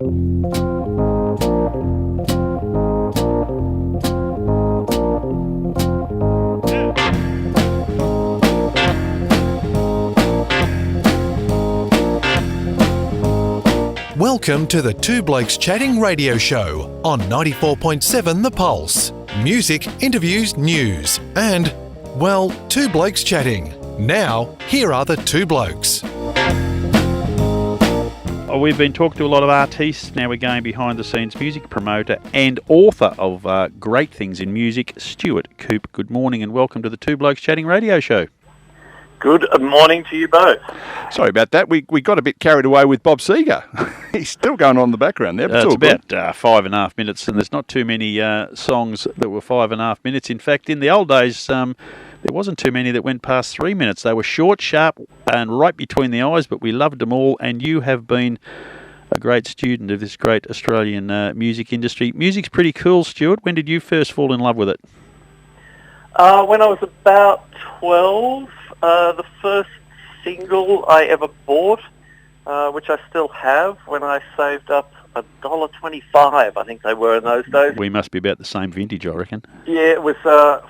Welcome to the Two Blokes Chatting radio show on 94.7 The Pulse. Music, interviews, news, and, well, Two Blokes Chatting. Now, here are the two blokes. We've been talking to a lot of artists. Now we're going behind the scenes music promoter and author of great things in music, Stuart Coupe. Good morning and welcome to the Two Blokes Chatting radio show. Good morning to you both. Sorry about that. We got a bit carried away with Bob Seger. He's still going on in the background there, but it's all about good. 5.5 minutes, and there's not too many songs that were 5.5 minutes. In fact, in the old days, there wasn't too many that went past 3 minutes. They were short, sharp, and right between the eyes, but we loved them all, and you have been a great student of this great Australian music industry. Music's pretty cool, Stuart. When did you first fall in love with it? When I was about 12, the first single I ever bought, which I still have, when I saved up $1.25, I think they were in those days. We must be about the same vintage, I reckon. Yeah, it was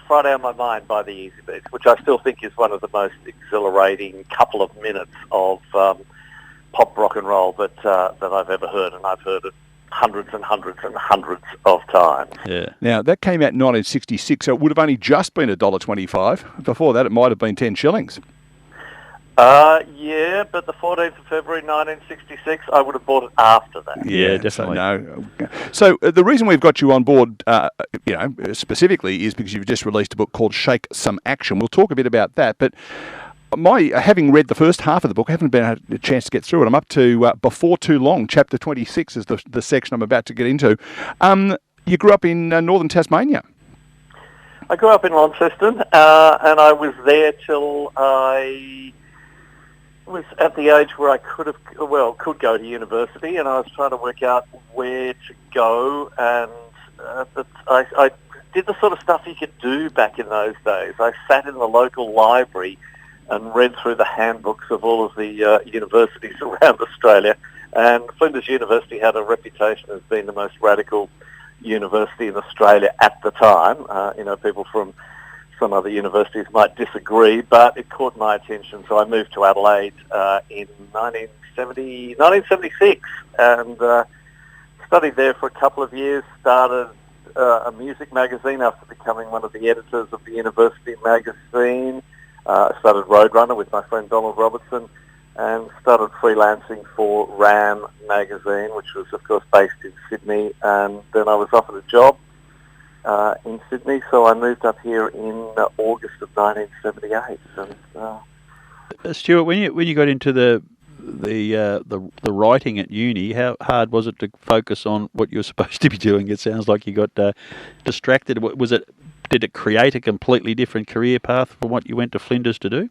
Friday on My Mind by the Easy Beats, which I still think is one of the most exhilarating couple of minutes of pop rock and roll that I've ever heard, and I've heard it hundreds and hundreds and hundreds of times. Yeah. Now, that came out in 1966, so it would have only just been $1.25. Before that, it might have been 10 shillings. Yeah, but the 14th of February 1966, I would have bought it after that. Yeah, definitely. So the reason we've got you on board, specifically, is because you've just released a book called Shake Some Action. We'll talk a bit about that, but having read the first half of the book, I haven't been had a chance to get through it. I'm up to Before Too Long, chapter 26 is the section I'm about to get into. You grew up in northern Tasmania. I grew up in Launceston, and I was there till I was at the age where I could go to university, and I was trying to work out where to go, and I did the sort of stuff you could do back in those days. I sat in the local library and read through the handbooks of all of the universities around Australia, and Flinders University had a reputation as being the most radical university in Australia at the time. People from some other universities might disagree, but it caught my attention, so I moved to Adelaide in 1976 and studied there for a couple of years, started a music magazine after becoming one of the editors of the university magazine. I started Roadrunner with my friend Donald Robertson and started freelancing for RAM magazine, which was, of course, based in Sydney. And then I was offered a job in Sydney, so I moved up here in August of 1978. And, Stuart, when you got into the writing at uni, how hard was it to focus on what you were supposed to be doing? It sounds like you got distracted. Did it create a completely different career path from what you went to Flinders to do?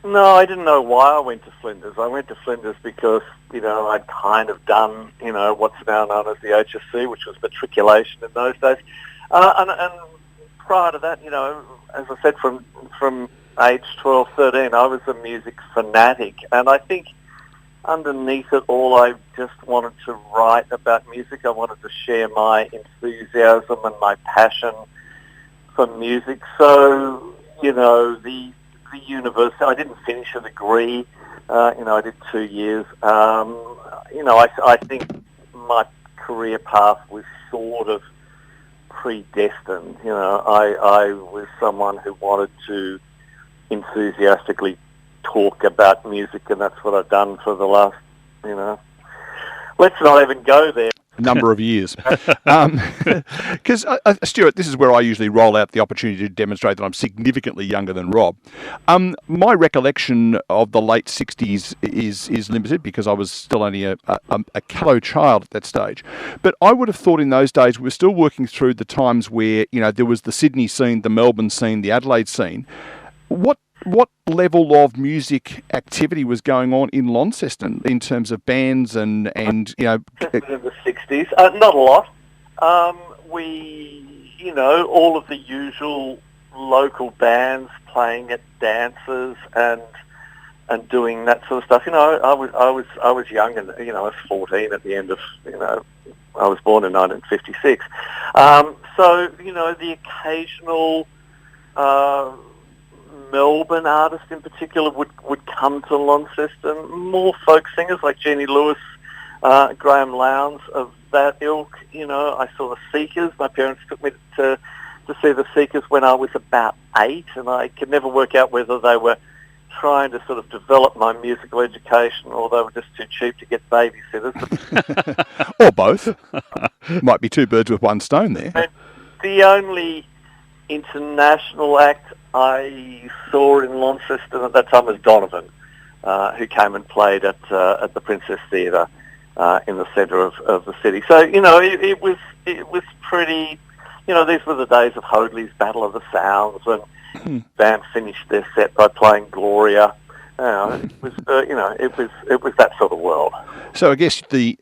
No, I didn't know why I went to Flinders. I went to Flinders because, I'd kind of done, what's now known as the HSC, which was matriculation in those days. And prior to that, as I said, from age 12, 13, I was a music fanatic. And I think underneath it all, I just wanted to write about music. I wanted to share my enthusiasm and my passion for music. So, the university, I didn't finish a degree. I did 2 years. I think my career path was sort of predestined. I was someone who wanted to enthusiastically talk about music, and that's what I've done for the last, let's not even go there. Number of years. Because, Stuart, this is where I usually roll out the opportunity to demonstrate that I'm significantly younger than Rob. My recollection of the late 60s is limited because I was still only a callow child at that stage. But I would have thought in those days we were still working through the times where, there was the Sydney scene, the Melbourne scene, the Adelaide scene. What level of music activity was going on in Launceston in terms of bands and in the 60s? Not a lot. All of the usual local bands playing at dances and and doing that sort of stuff. You know, I was young, and you know, I was 14 at the end of, you know, I was born in 1956. So you know, the occasional Melbourne artist in particular would come to Launceston. More folk singers like Jeannie Lewis, Graham Lowndes of that ilk. You know, I saw the Seekers. My parents took me to see the Seekers when I was about 8, and I could never work out whether they were trying to sort of develop my musical education or they were just too cheap to get babysitters. Or both. Might be two birds with one stone there. And the only international act I saw in Launceston at that time was Donovan, who came and played at the Princess Theatre in the centre of the city. So, you know, it was pretty. You know, these were the days of Hoadley's Battle of the Sounds, when band finished their set by playing Gloria. It was that sort of world. So I guess the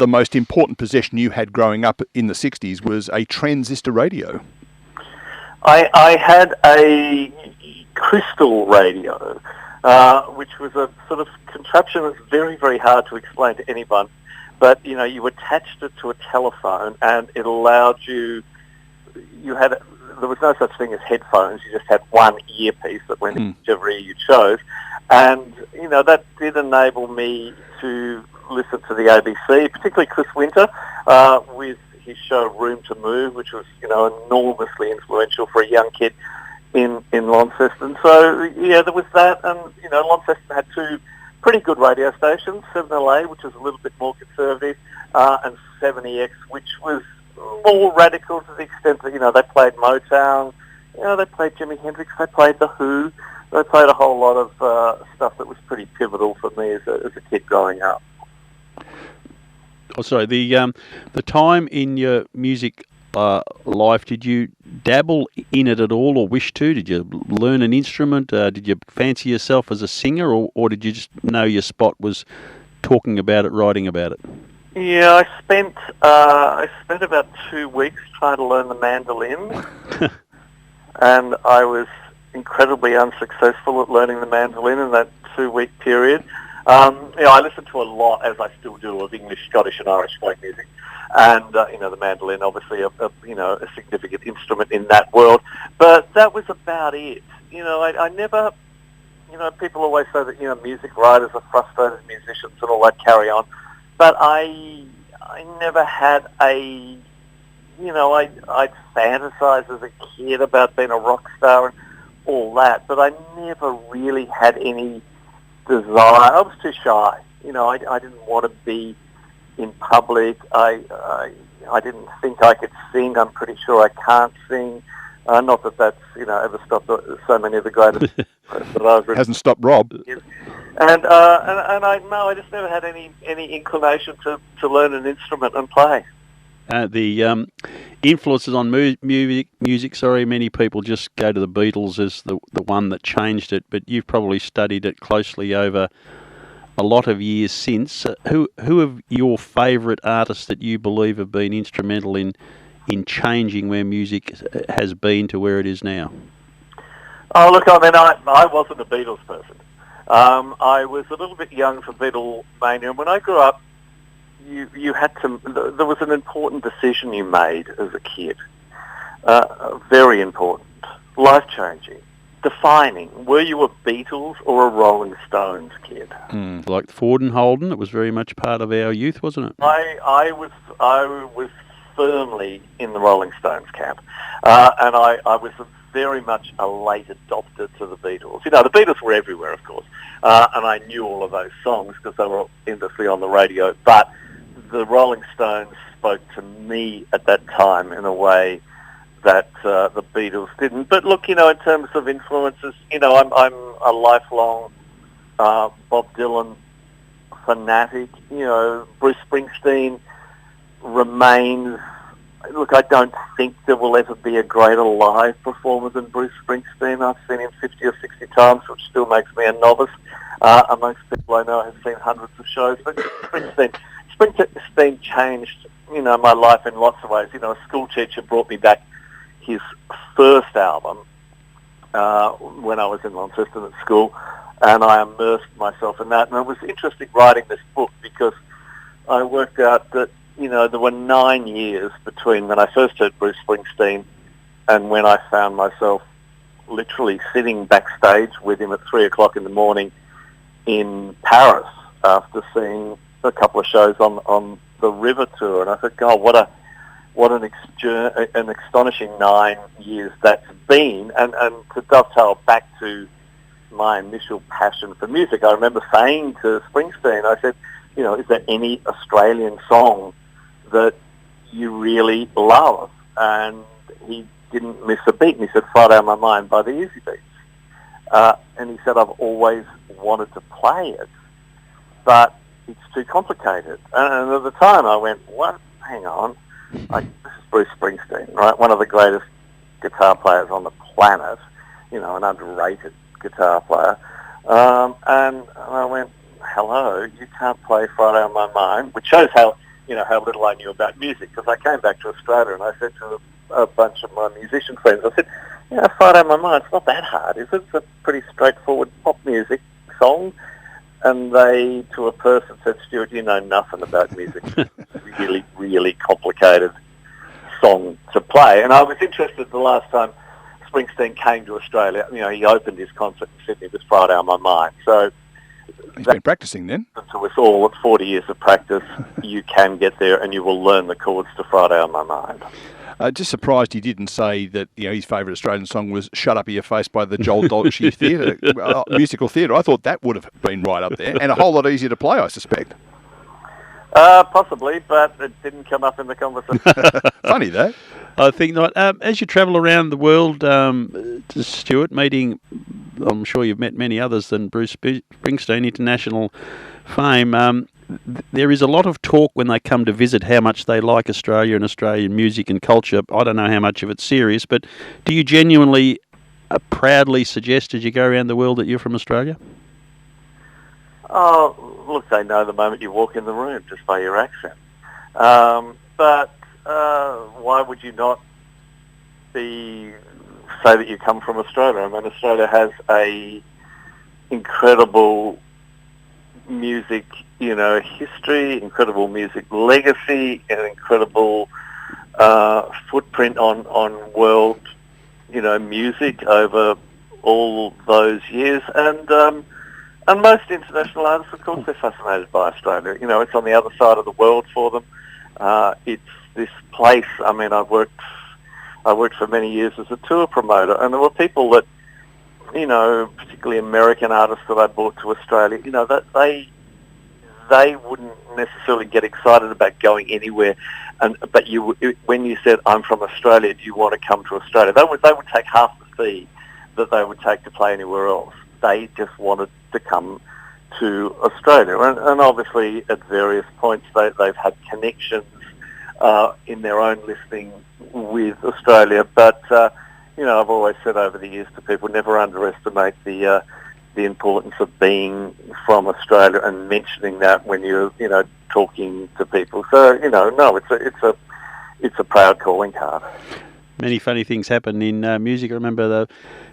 most important possession you had growing up in the 60s was a transistor radio. I had a crystal radio, which was a sort of contraption that's very, very hard to explain to anyone. But, you know, you attached it to a telephone and it allowed you... there was no such thing as headphones. You just had one earpiece that went in whichever ear you chose. And, you know, that did enable me to listen to the ABC, particularly Chris Winter, with his show Room to Move, which was, you know, enormously influential for a young kid in Launceston. So, yeah, there was that. And, you know, Launceston had two pretty good radio stations, 7LA, which was a little bit more conservative, and 70X, which was more radical to the extent that, you know, they played Motown, you know, they played Jimi Hendrix, they played The Who, they played a whole lot of stuff that was pretty pivotal for me as a kid growing up. Oh, sorry, the time in your music life, did you dabble in it at all or wish to? Did you learn an instrument? Did you fancy yourself as a singer, or did you just know your spot was talking about it, writing about it? Yeah, I spent about 2 weeks trying to learn the mandolin, and I was incredibly unsuccessful at learning the mandolin in that 2-week period. You know, I listened to a lot, as I still do, of English, Scottish, and Irish folk music, and you know, the mandolin, obviously, a significant instrument in that world. But that was about it. You know, I never. You know, people always say that, you know, music writers are frustrated musicians and all that carry on. But I never had a, you know, I'd fantasize as a kid about being a rock star and all that, but I never really had any desire. I was too shy. You know, I didn't want to be in public. I didn't think I could sing. I'm pretty sure I can't sing. Not that that's, you know, ever stopped so many of the greatest that I've written. Hasn't stopped Rob. And I just never had any inclination to learn an instrument and play. The influences on music. Sorry, many people just go to the Beatles as the one that changed it, but you've probably studied it closely over a lot of years since. Who are your favourite artists that you believe have been instrumental in changing where music has been to where it is now? Oh, look, I mean, I wasn't a Beatles person. I was a little bit young for Beatlemania, and when I grew up, you had to. There was an important decision you made as a kid, very important, life-changing, defining. Were you a Beatles or a Rolling Stones kid? Like Ford and Holden, it was very much part of our youth, wasn't it? I was firmly in the Rolling Stones camp, and I was very much a late adopter to the Beatles. You know, the Beatles were everywhere, of course, and I knew all of those songs because they were endlessly on the radio, but the Rolling Stones spoke to me at that time in a way that the Beatles didn't. But look, you know, in terms of influences, you know, I'm a lifelong Bob Dylan fanatic. You know, Bruce Springsteen remains. Look, I don't think there will ever be a greater live performer than Bruce Springsteen. I've seen him 50 or 60 times, which still makes me a novice. Amongst people I know have seen hundreds of shows. But Springsteen changed, you know, my life in lots of ways. You know, a school teacher brought me back his first album when I was in Launceston at school. and I immersed myself in that. And it was interesting writing this book because I worked out that, you know, there were 9 years between when I first heard Bruce Springsteen and when I found myself literally sitting backstage with him at 3 o'clock in the morning in Paris after seeing a couple of shows on the River Tour. And I thought, God, what an astonishing 9 years that's been. And to dovetail back to my initial passion for music, I remember saying to Springsteen, I said, you know, is there any Australian song that you really love? And he didn't miss a beat, and he said, Friday on My Mind by the Easy Beats. And he said, I've always wanted to play it, but it's too complicated. And at the time I went, what? Hang on. Like, this is Bruce Springsteen, right? One of the greatest guitar players on the planet, you know, an underrated guitar player. And I went, hello, you can't play Friday on My Mind, which shows how, you know, how little I knew about music, because I came back to Australia and I said to a bunch of my musician friends, I said, you know, Friday on My Mind, it's not that hard, is it? It's a pretty straightforward pop music song. And they, to a person, said, Stuart, you know nothing about music. It's a really, really complicated song to play. And I was interested the last time Springsteen came to Australia. You know, he opened his concert in Sydney with Friday on My Mind. So he's been practicing then. To us all, at 40 years of practice, you can get there and you will learn the chords to Friday on My Mind. Just surprised he didn't say that, you know, his favourite Australian song was "Shut Up in Your Face" by the Joel Dolce musical theatre. I thought that would have been right up there, and a whole lot easier to play, I suspect. Possibly, but it didn't come up in the conversation. Funny though. I think not. As you travel around the world, Stuart, meeting, I'm sure you've met many others than Bruce Springsteen, international fame. There is a lot of talk when they come to visit how much they like Australia and Australian music and culture. I don't know how much of it's serious, but do you genuinely proudly suggest as you go around the world that you're from Australia? Oh, look, they know the moment you walk in the room just by your accent. But why would you not say that you come from Australia? I mean, Australia has a incredible music, you know, history, incredible music legacy, an incredible footprint on world, you know, music over all those years. And most international artists, of course, they're fascinated by Australia. You know, it's on the other side of the world for them. It's this place. I mean, I worked for many years as a tour promoter, and there were people that, you know, particularly American artists that I brought to Australia, you know, that they wouldn't necessarily get excited about going anywhere. But when you said, I'm from Australia, do you want to come to Australia? They would take half the fee that they would take to play anywhere else. They just wanted to come to Australia. And obviously at various points they've had connections in their own listening with Australia. But, you know, I've always said over the years to people, never underestimate the importance of being from Australia and mentioning that when you're, you know, talking to people. So, you know, no, it's a proud calling card. Many funny things happen in music. I remember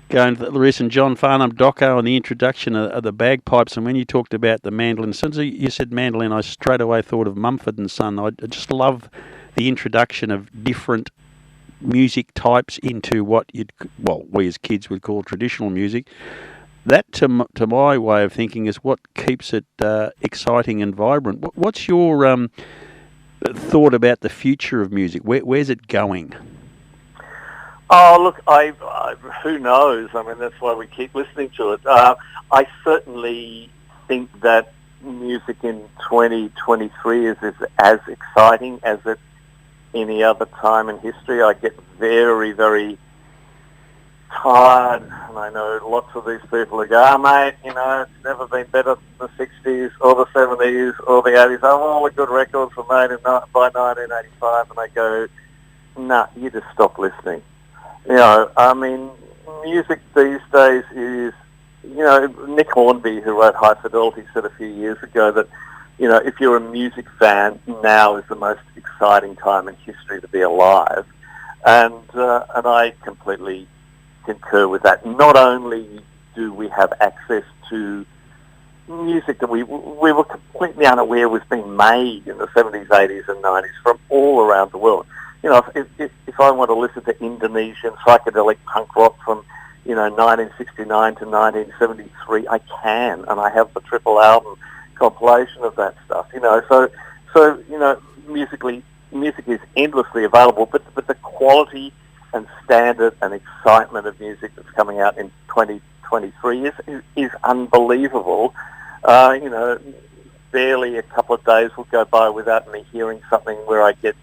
going to the recent John Farnham doco on the introduction of the bagpipes, and when you talked about the mandolin, as soon as you said mandolin, I straight away thought of Mumford and Son. I just love the introduction of different music types into what we as kids would call traditional music. That, to my way of thinking, is what keeps it exciting and vibrant. What's your thought about the future of music? Where's it going? Oh, look, who knows? I mean, that's why we keep listening to it. I certainly think that music in 2023 is as exciting as at any other time in history. I get very, very tired, and I know lots of these people who go, mate, you know, it's never been better than the 60s or the 70s or the 80s. Oh, all the good records were made by 1985, and I go, nah, you just stop listening. You know, I mean, music these days is, you know, Nick Hornby, who wrote High Fidelity, said a few years ago that, you know, if you're a music fan, now is the most exciting time in history to be alive. And I completely concur with that. Not only do we have access to music that we were completely unaware was being made in the 70s, 80s and 90s from all around the world. You know, if I want to listen to Indonesian psychedelic punk rock from, 1969 to 1973, I can, and I have the triple album compilation of that stuff, So music is endlessly available, but the quality and standard and excitement of music that's coming out in 2023 is unbelievable. Barely a couple of days will go by without me hearing something where I get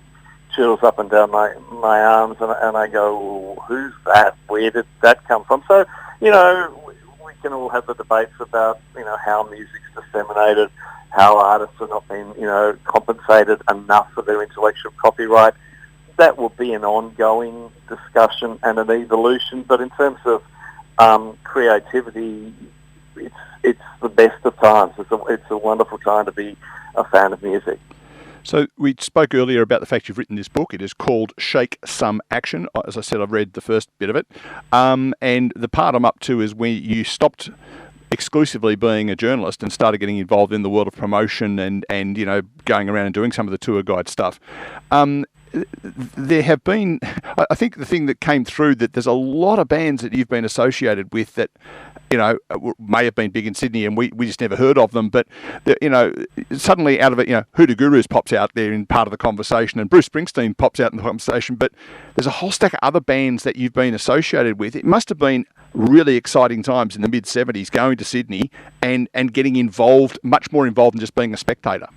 chills up and down my arms, and I go, who's that? Where did that come from? So, we can all have the debates about, how music's disseminated, how artists are not being, compensated enough for their intellectual copyright. That will be an ongoing discussion and an evolution, but in terms of creativity, it's the best of times. It's a wonderful time to be a fan of music. So we spoke earlier about the fact you've written this book. It is called Shake Some Action. As I said, I've read the first bit of it. And the part I'm up to is when you stopped exclusively being a journalist and started getting involved in the world of promotion and going around and doing some of the tour guide stuff. There have been, I think the thing that came through, that there's a lot of bands that you've been associated with that, may have been big in Sydney and we just never heard of them, but, suddenly out of it, Hoodoo Gurus pops out there in part of the conversation and Bruce Springsteen pops out in the conversation, but there's a whole stack of other bands that you've been associated with. It must have been really exciting times in the mid-70s going to Sydney and getting involved, much more involved than just being a spectator.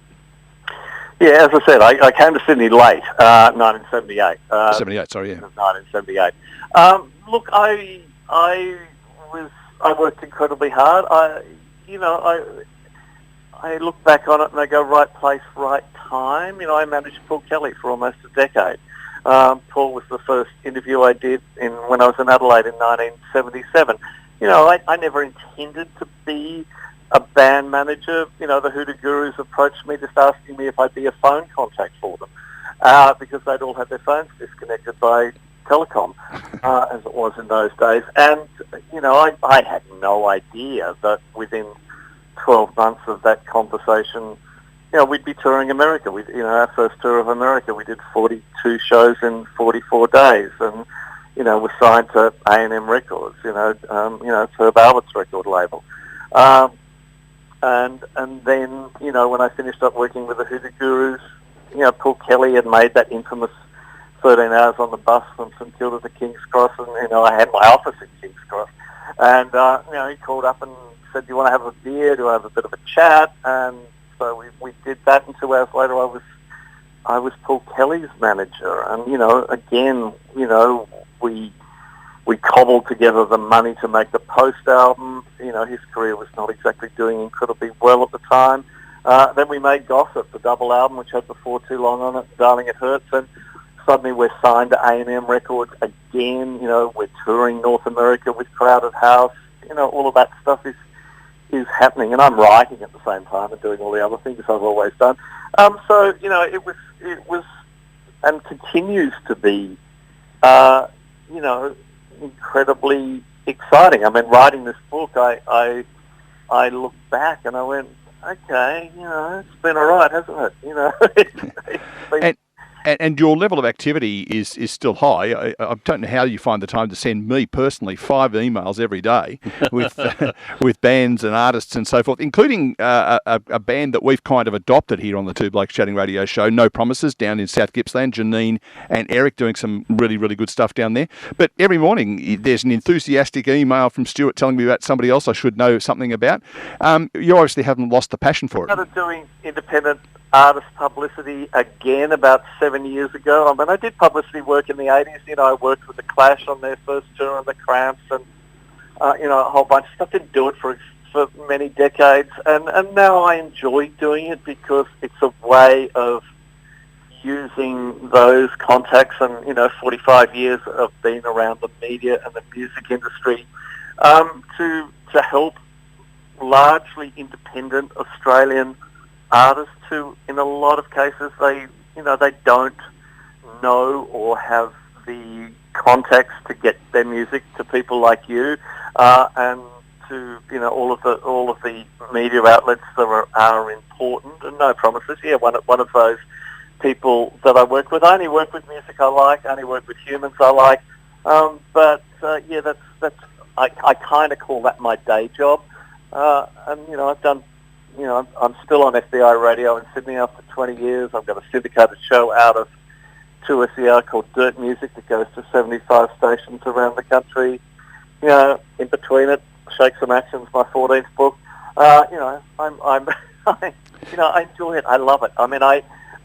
Yeah, as I said, I came to Sydney late, 1978. 78, sorry, yeah. 1978. Look, I worked incredibly hard. I look back on it and I go, right place, right time. I managed Paul Kelly for almost a decade. Paul was the first interview I did when I was in Adelaide in 1977. I never intended to be a band manager. The Hoodoo Gurus approached me just asking me if I'd be a phone contact for them because they'd all had their phones disconnected by telecom, as it was in those days. And, I had no idea that within 12 months of that conversation, we'd be touring America. Our first tour of America, we did 42 shows in 44 days, and we're signed to A&M Records, Herb Albert's record label. And then, when I finished up working with the Hoodoo Gurus, Paul Kelly had made that infamous 13 hours on the bus from St Kilda to King's Cross, and, I had my office in King's Cross. And, he called up and said, do you want to have a beer? Do I have a bit of a chat? And so we did that, and 2 hours later I was Paul Kelly's manager. And, again, we cobbled together the money to make the Post album. His career was not exactly doing incredibly well at the time. Then we made Gossip, the double album, which had Before Too Long on it, Darling It Hurts, and suddenly we're signed to A&M Records again. We're touring North America with Crowded House. All of that stuff is happening, and I'm writing at the same time and doing all the other things I've always done. So it was and continues to be, incredibly exciting. I mean, writing this book, I look back and I went, okay, it's been all right, hasn't it? It's been... And your level of activity is still high. I don't know how you find the time to send me personally 5 emails every day with with bands and artists and so forth, including a band that we've kind of adopted here on the Two Blokes Chatting radio show, No Promises, down in South Gippsland. Janine and Eric doing some really, really good stuff down there. But every morning there's an enthusiastic email from Stuart telling me about somebody else I should know something about. You obviously haven't lost the passion for it. I started doing independent artist publicity again about 7 years ago. I mean, I did publicity work in the 80s. I worked with the Clash on their first tour and the Cramps and, a whole bunch of stuff. Didn't do it for many decades. And now I enjoy doing it because it's a way of using those contacts and, 45 years of being around the media and the music industry to help largely independent Australian artists who, in a lot of cases, they don't know or have the contacts to get their music to people like you, and to all of the media outlets that are important, and no promises. Yeah, one of those people that I work with. I only work with music I like. I only work with humans I like. But that's I kind of call that my day job. And I've done. I'm still on FBI radio in Sydney after 20 years. I've got a syndicated show out of 2SER called Dirt Music that goes to 75 stations around the country. In between it, Shake Some Action's my 14th book. I enjoy it. I love it. I mean,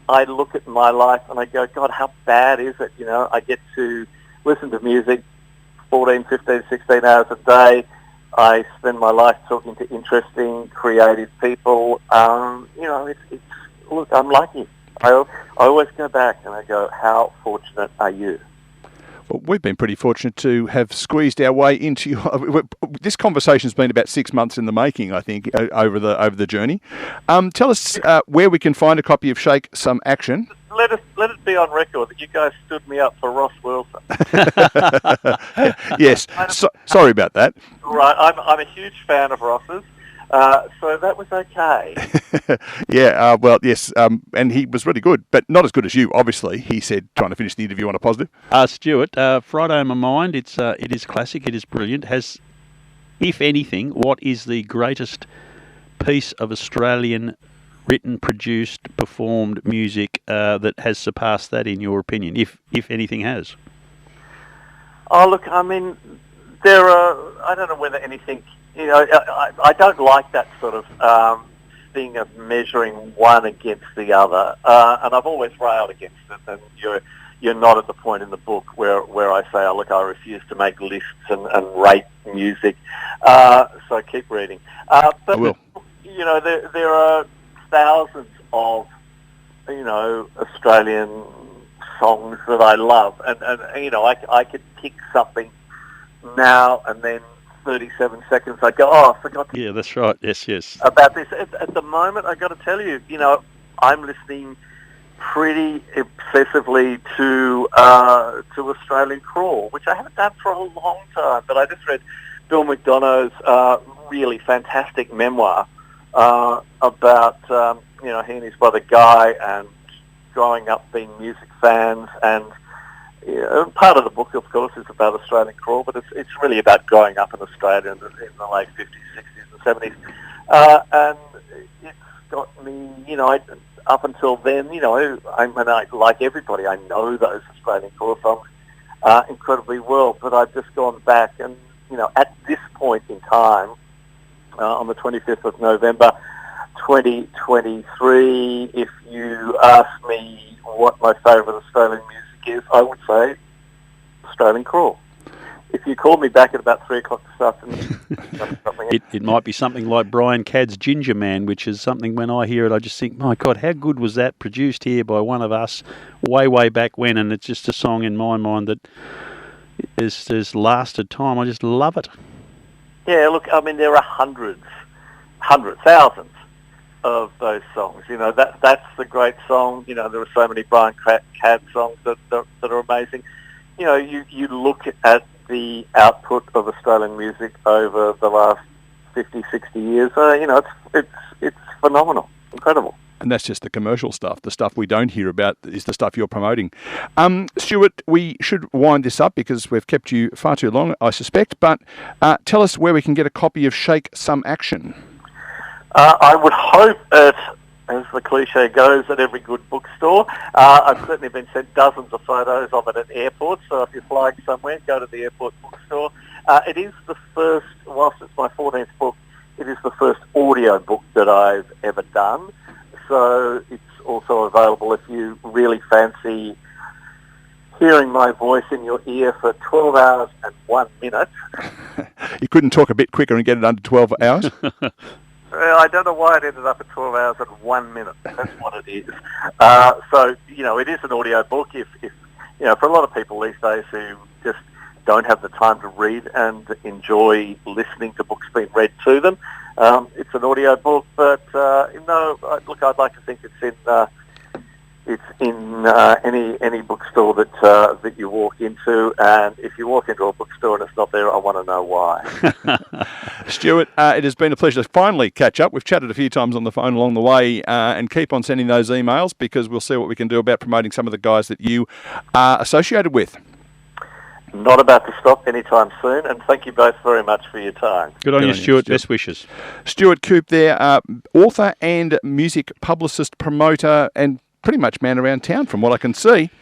I look at my life and I go, God, how bad is it? I get to listen to music 14, 15, 16 hours a day. I spend my life talking to interesting, creative people. Look, I'm lucky. I always go back and I go, how fortunate are you? Well, we've been pretty fortunate to have squeezed our way into this conversation's been about 6 months in the making, I think, over the journey. Tell us where we can find a copy of Shake Some Action. Let it be on record that you guys stood me up for Ross Wilson. Yes, sorry about that. Right, I'm a huge fan of Ross's. So that was okay. Yeah, well, yes, and he was really good, but not as good as you, obviously, he said, trying to finish the interview on a positive. Stuart, Friday on My Mind, it is classic, it is brilliant. If anything, what is the greatest piece of Australian written, produced, performed music that has surpassed that, in your opinion, if anything has? Oh, look, I mean, I don't know whether anything... I don't like that sort of thing of measuring one against the other, and I've always railed against it. And you're not at the point in the book where I say, oh, look, I refuse to make lists and rate music. So keep reading. But I will. There are thousands of Australian songs that I love, and I could pick something now and then. 37 seconds, I go, I forgot to... Yeah, that's right. Yes. About this. At the moment, I got to tell you, I'm listening pretty obsessively to Australian Crawl, which I haven't done for a long time, but I just read Bill McDonough's really fantastic memoir about, he and his brother Guy and growing up being music fans, and part of the book, of course, is about Australian Crawl, but it's really about growing up in Australia in the late 50s, 60s and 70s. And it's got me, up until then, like everybody, I know those Australian Crawl songs incredibly well, but I've just gone back and, at this point in time, on the 25th of November, 2023, if you ask me what my favourite Australian music is, I would say Australian Crawl. If you called me back at about 3 o'clock this afternoon... it might be something like Brian Cadd's Ginger Man, which is something when I hear it, I just think, my God, how good was that, produced here by one of us way back when, and it's just a song in my mind that has lasted time. I just love it. Yeah, look, I mean, there are hundreds, thousands of those songs. That's the great song. There are so many Brian Cadd songs that are amazing. You look at the output of Australian music over the last 50, 60 years. It's phenomenal, incredible. And that's just the commercial stuff. The stuff we don't hear about is the stuff you're promoting. Stuart, we should wind this up because we've kept you far too long, I suspect. But tell us where we can get a copy of Shake Some Action. I would hope as the cliche goes, at every good bookstore. I've certainly been sent dozens of photos of it at airports, so if you're flying somewhere, go to the airport bookstore. It is the first, whilst it's my 14th book, it is the first audio book that I've ever done. So it's also available if you really fancy hearing my voice in your ear for 12 hours and 1 minute. You couldn't talk a bit quicker and get it under 12 hours? I don't know why it ended up at 12 hours and 1 minute. That's what it is. So, it is an audio book. If for a lot of people these days who just don't have the time to read and enjoy listening to books being read to them, it's an audio book. But, look, I'd like to think it's It's in any bookstore that you walk into, and if you walk into a bookstore and it's not there, I want to know why. Stuart, it has been a pleasure to finally catch up. We've chatted a few times on the phone along the way, and keep on sending those emails because we'll see what we can do about promoting some of the guys that you are associated with. Not about to stop anytime soon, and thank you both very much for your time. Good on you, Stuart. Best wishes. Stuart Coupe there, author and music publicist, promoter, and pretty much man around town from what I can see.